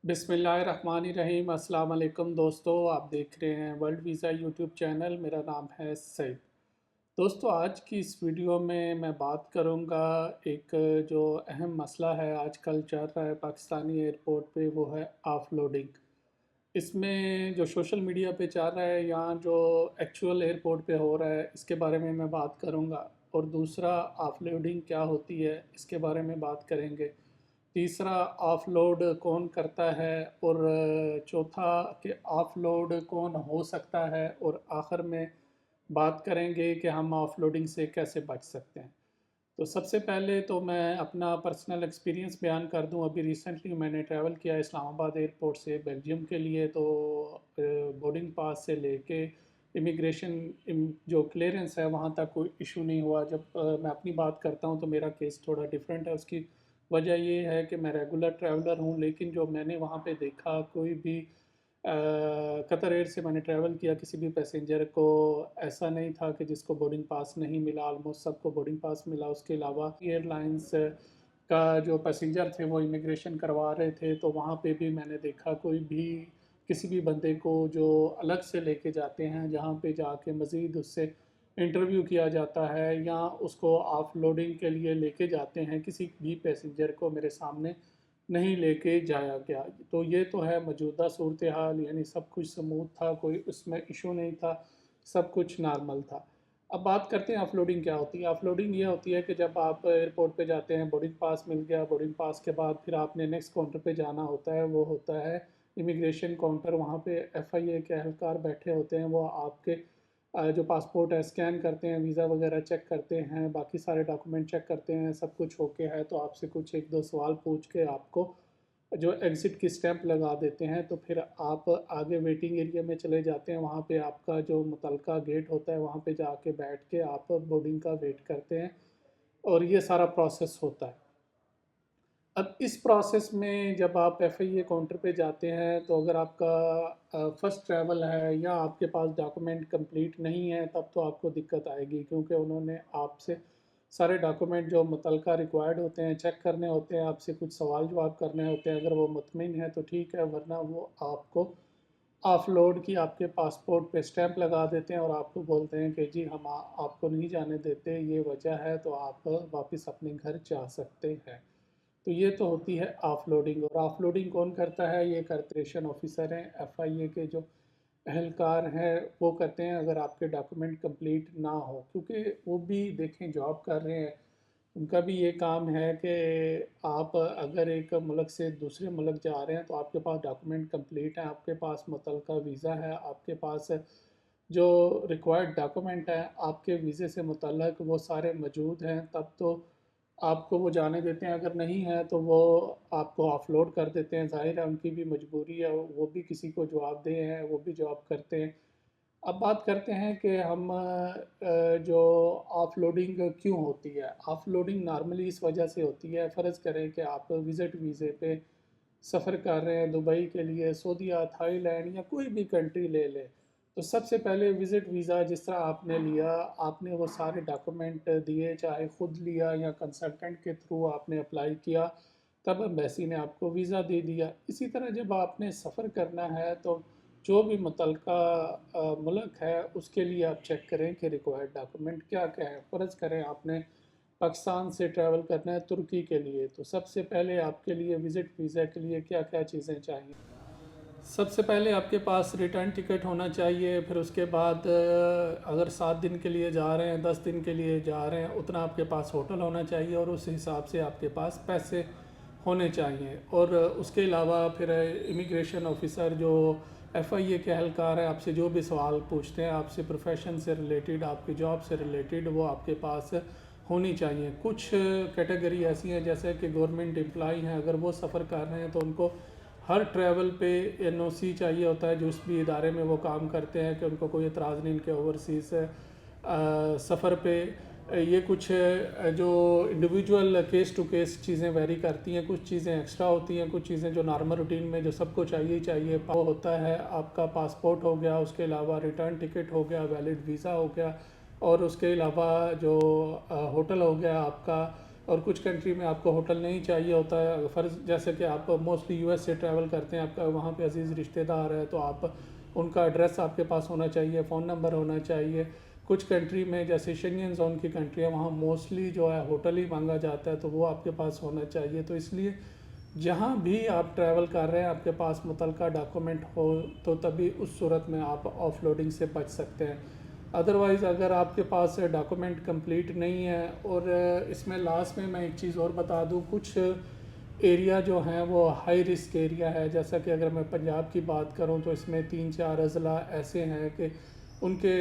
बिस्मिल्लाहिर्रहमानिर्रहीम। अस्सलाम वालेकुम दोस्तों, आप देख रहे हैं वर्ल्ड वीज़ा यूट्यूब चैनल। मेरा नाम है सईद। दोस्तों, आज की इस वीडियो में मैं बात करूंगा एक जो अहम मसला है आजकल चल रहा है पाकिस्तानी एयरपोर्ट पे, वो है ऑफलोडिंग। इसमें जो सोशल मीडिया पे चल रहा है या जो एक्चुअल एयरपोर्ट पे हो रहा है, इसके बारे में मैं बात करूंगा। और दूसरा, ऑफलोडिंग क्या होती है, इसके बारे में बात करेंगे। तीसरा, ऑफलोड कौन करता है। और चौथा कि ऑफलोड कौन हो सकता है। और आखिर में बात करेंगे कि हम ऑफलोडिंग से कैसे बच सकते हैं। तो सबसे पहले तो मैं अपना पर्सनल एक्सपीरियंस बयान कर दूं। अभी रिसेंटली मैंने ट्रैवल किया इस्लामाबाद एयरपोर्ट से बेल्जियम के लिए। तो बोर्डिंग पास से लेके इमिग्रेशन जो क्लियरेंस है वहाँ तक कोई इशू नहीं हुआ। जब मैं अपनी बात करता हूँ तो मेरा केस थोड़ा डिफरेंट है। उसकी वजह ये है कि मैं रेगुलर ट्रैवलर हूँ, लेकिन जो मैंने वहाँ पे देखा, कोई भी कतर एयर से मैंने ट्रैवल किया, किसी भी पैसेंजर को ऐसा नहीं था कि जिसको बोर्डिंग पास नहीं मिला। ऑलमोस्ट सबको बोर्डिंग पास मिला। उसके अलावा एयरलाइंस का जो पैसेंजर थे वो इमिग्रेशन करवा रहे थे, तो वहाँ पे भी मैंने देखा कोई भी किसी भी बंदे को जो अलग से लेके जाते हैं, जहाँ पे जाके मज़ीद उससे इंटरव्यू किया जाता है या उसको ऑफलोडिंग के लिए लेके जाते हैं, किसी भी पैसेंजर को मेरे सामने नहीं लेके जाया गया। तो ये तो है मौजूदा सूरत हाल, यानी सब कुछ स्मूथ था, कोई उसमें इशू नहीं था, सब कुछ नॉर्मल था। अब बात करते हैं ऑफलोडिंग क्या होती है। ऑफलोडिंग ये होती है कि जब आप एयरपोर्ट पे जाते हैं, बोर्डिंग पास मिल गया, बोर्डिंग पास के बाद फिर आपने नेक्स्ट काउंटर पे जाना होता है। वो होता है इमिग्रेशन काउंटर। वहाँ पे एफआईए के एहलकार बैठे होते हैं। वो आपके जो पासपोर्ट है स्कैन करते हैं, वीज़ा वगैरह चेक करते हैं, बाकी सारे डॉक्यूमेंट चेक करते हैं। सब कुछ ओके है तो आपसे कुछ एक दो सवाल पूछ के आपको जो एग्ज़िट की स्टैंप लगा देते हैं। तो फिर आप आगे वेटिंग एरिया में चले जाते हैं। वहाँ पे आपका जो मुतलका गेट होता है, वहाँ पे जाके बैठ के आप बोर्डिंग का वेट करते हैं, और ये सारा प्रोसेस होता है। अब इस प्रोसेस में जब आप एफआईए काउंटर पे जाते हैं, तो अगर आपका फर्स्ट ट्रैवल है या आपके पास डॉक्यूमेंट कंप्लीट नहीं है, तब तो आपको दिक्कत आएगी, क्योंकि उन्होंने आपसे सारे डॉक्यूमेंट जो मुतलका रिक्वायर्ड होते हैं चेक करने होते हैं, आपसे कुछ सवाल जवाब करने होते हैं। अगर वो मुतमिन है तो ठीक है, वरना वो आपको ऑफलोड की आपके पासपोर्ट पे स्टैंप लगा देते हैं और आपको बोलते हैं कि जी हम आपको नहीं जाने देते, ये वजह है, तो आप वापस अपने घर जा सकते हैं। तो ये तो होती है ऑफलोडिंग। और ऑफलोडिंग कौन करता है? ये करप्रेशन ऑफिसर हैं, एफआईए के जो एहलकार हैं वो करते हैं, अगर आपके डॉक्यूमेंट कंप्लीट ना हो, क्योंकि वो भी देखें जॉब कर रहे हैं। उनका भी ये काम है कि आप अगर एक मुल्क से दूसरे मुल्क जा रहे हैं तो आपके पास डॉक्यूमेंट कंप्लीट है, आपके पास मुतलका वीज़ा है, आपके पास जो रिक्वायर्ड डॉक्यूमेंट हैं आपके वीज़े से मुतल्लक वो सारे मौजूद हैं, तब तो आपको वो जाने देते हैं। अगर नहीं है तो वो आपको ऑफलोड कर देते हैं। ज़ाहिर है उनकी भी मजबूरी है, वो भी किसी को जवाबदेह हैं, वो भी जॉब करते हैं। अब बात करते हैं कि हम जो ऑफलोडिंग क्यों होती है। ऑफलोडिंग नॉर्मली इस वजह से होती है, फ़र्ज़ करें कि आप विज़िट वीज़े पे सफ़र कर रहे हैं दुबई के लिए, सऊदीया, थाईलैंड या कोई भी कंट्री ले लें। तो सबसे पहले विज़िट वीज़ा जिस तरह आपने लिया, आपने वो सारे डॉक्यूमेंट दिए, चाहे ख़ुद लिया या कंसल्टेंट के थ्रू आपने अप्लाई किया, तब एम्बेसी ने आपको वीज़ा दे दिया। इसी तरह जब आपने सफ़र करना है तो जो भी मुतलका मुल्क है उसके लिए आप चेक करें कि रिक्वायर्ड डॉक्यूमेंट क्या क्या है। फ़र्ज़ करें आपने पाकिस्तान से ट्रैवल करना है तुर्की के लिए, तो सबसे पहले आपके लिए विज़िट वीज़ा के लिए क्या क्या चीज़ें चाहिए। सबसे पहले आपके पास रिटर्न टिकट होना चाहिए। फिर उसके बाद अगर 7 दिन के लिए जा रहे हैं, 10 दिन के लिए जा रहे हैं, उतना आपके पास होटल होना चाहिए और उस हिसाब से आपके पास पैसे होने चाहिए। और उसके अलावा फिर इमिग्रेशन ऑफिसर जो एफआईए के एहलकार हैं, आपसे जो भी सवाल पूछते हैं, आपसे प्रोफेशन से रिलेटेड, आपकी जॉब से रिलेटेड, वो आपके पास होनी चाहिए। कुछ कैटेगरी ऐसी हैं जैसे कि गवर्नमेंट एम्प्लॉई हैं, अगर वो सफ़र कर रहे हैं तो उनको हर ट्रैवल पे एनओसी चाहिए होता है, जो उस भी इदारे में वो काम करते हैं, कि उनको कोई एतराज़ नहीं इनके ओवरसीज़ सफ़र पे। ये कुछ जो इंडिविजुअल केस टू केस चीज़ें वेरी करती हैं, कुछ चीज़ें एक्स्ट्रा होती हैं, कुछ चीज़ें जो नॉर्मल रूटीन में जो सबको चाहिए ही चाहिए वो होता है। आपका पासपोर्ट हो गया, उसके अलावा रिटर्न टिकट हो गया, वैलिड वीज़ा हो गया, और उसके अलावा जो होटल हो गया आपका, اور کچھ کنٹری میں آپ کو ہوٹل نہیں چاہیے ہوتا ہے. فرض جیسے کہ آپ موسٹلی US سے ٹریول کرتے ہیں, آپ کا وہاں پہ عزیز رشتہ دار ہے, تو آپ ان کا ایڈریس آپ کے پاس ہونا چاہیے, فون نمبر ہونا چاہیے. کچھ کنٹری میں جیسے شنگن زون کی کنٹری ہے, وہاں موسٹلی جو ہے ہوٹل ہی مانگا جاتا ہے, تو وہ آپ کے پاس ہونا چاہیے. تو اس لیے جہاں بھی آپ ٹریول کر رہے ہیں آپ کے پاس متعلقہ ڈاکومنٹ ہو تو تبھی اس صورت میں آپ آف لوڈنگ سے بچ سکتے ہیں. ادروائز اگر آپ کے پاس ڈاکومنٹ کمپلیٹ نہیں ہے, اور اس میں لاسٹ میں ایک چیز اور بتا دوں, کچھ ایریا جو ہیں وہ ہائی رسک ایریا ہے. جیسا کہ اگر میں پنجاب کی بات کروں تو اس میں 3-4 اضلاع ایسے ہیں کہ ان کے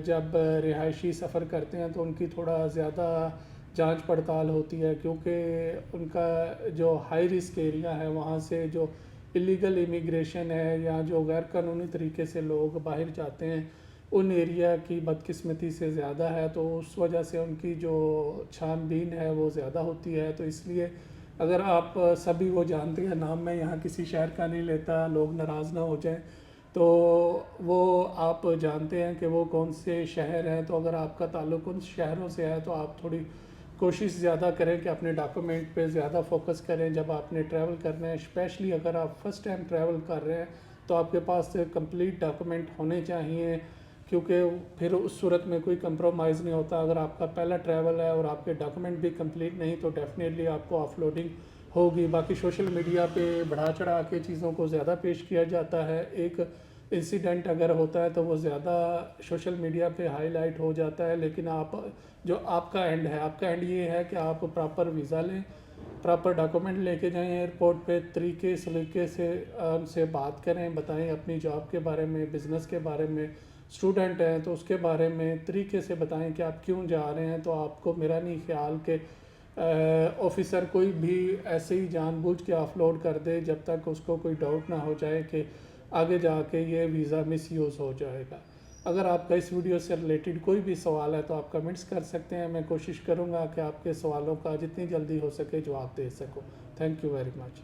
جب رہائشی سفر کرتے ہیں تو ان کی تھوڑا زیادہ جانچ پڑتال ہوتی ہے, کیونکہ ان کا جو ہائی رسک ایریا ہے وہاں سے جو الیگل امیگریشن ہے یا جو غیر قانونی طریقے سے لوگ باہر جاتے ہیں ان ایریا کی بدقسمتی سے زیادہ ہے, تو اس وجہ سے ان کی جو چھان بین ہے وہ زیادہ ہوتی ہے. تو اس لیے اگر آپ سبھی وہ جانتے ہیں, نام میں یہاں کسی شہر کا نہیں لیتا, لوگ ناراض نہ ہو جائیں, تو وہ آپ جانتے ہیں کہ وہ کون سے شہر ہیں. تو اگر آپ کا تعلق ان شہروں سے ہے تو آپ تھوڑی کوشش زیادہ کریں کہ اپنے ڈاکومنٹ پہ زیادہ فوکس کریں جب آپ نے ٹریول کرنا ہے. اسپیشلی اگر آپ فرسٹ ٹائم ٹریول کر رہے ہیں تو آپ کے پاس کمپلیٹ ڈاکومنٹ ہونے چاہیے, کیونکہ پھر اس صورت میں کوئی کمپرومائز نہیں ہوتا. اگر آپ کا پہلا ٹریول ہے اور آپ کے ڈاکومنٹ بھی کمپلیٹ نہیں تو ڈیفینیٹلی آپ کو آف لوڈنگ ہوگی. باقی سوشل میڈیا پہ بڑھا چڑھا کے چیزوں کو زیادہ پیش کیا جاتا ہے. ایک انسیڈنٹ اگر ہوتا ہے تو وہ زیادہ سوشل میڈیا پہ ہائی لائٹ ہو جاتا ہے, لیکن آپ جو آپ کا اینڈ ہے, آپ کا اینڈ یہ ہے کہ آپ پراپر ویزا لیں, پراپر ڈاکومنٹ لے کے جائیں ایئرپورٹ پہ, طریقے سلیقے سے ان سے بات کریں, بتائیں اپنی جاب کے بارے میں, بزنس کے بارے میں, اسٹوڈنٹ ہیں تو اس کے بارے میں طریقے سے بتائیں کہ آپ کیوں جا رہے ہیں. تو آپ کو میرا نہیں خیال کہ آفیسر کوئی بھی ایسے ہی جان بوجھ کے آف لوڈ کر دے جب تک اس کو کوئی ڈاؤٹ نہ ہو جائے کہ آگے جا کے یہ ویزا مس یوز ہو جائے گا. اگر آپ کا اس ویڈیو سے ریلیٹڈ کوئی بھی سوال ہے تو آپ کمنٹس کر سکتے ہیں, میں کوشش کروں گا کہ آپ کے سوالوں کا جتنی جلدی ہو سکے جواب دے سکوں. Thank you very much.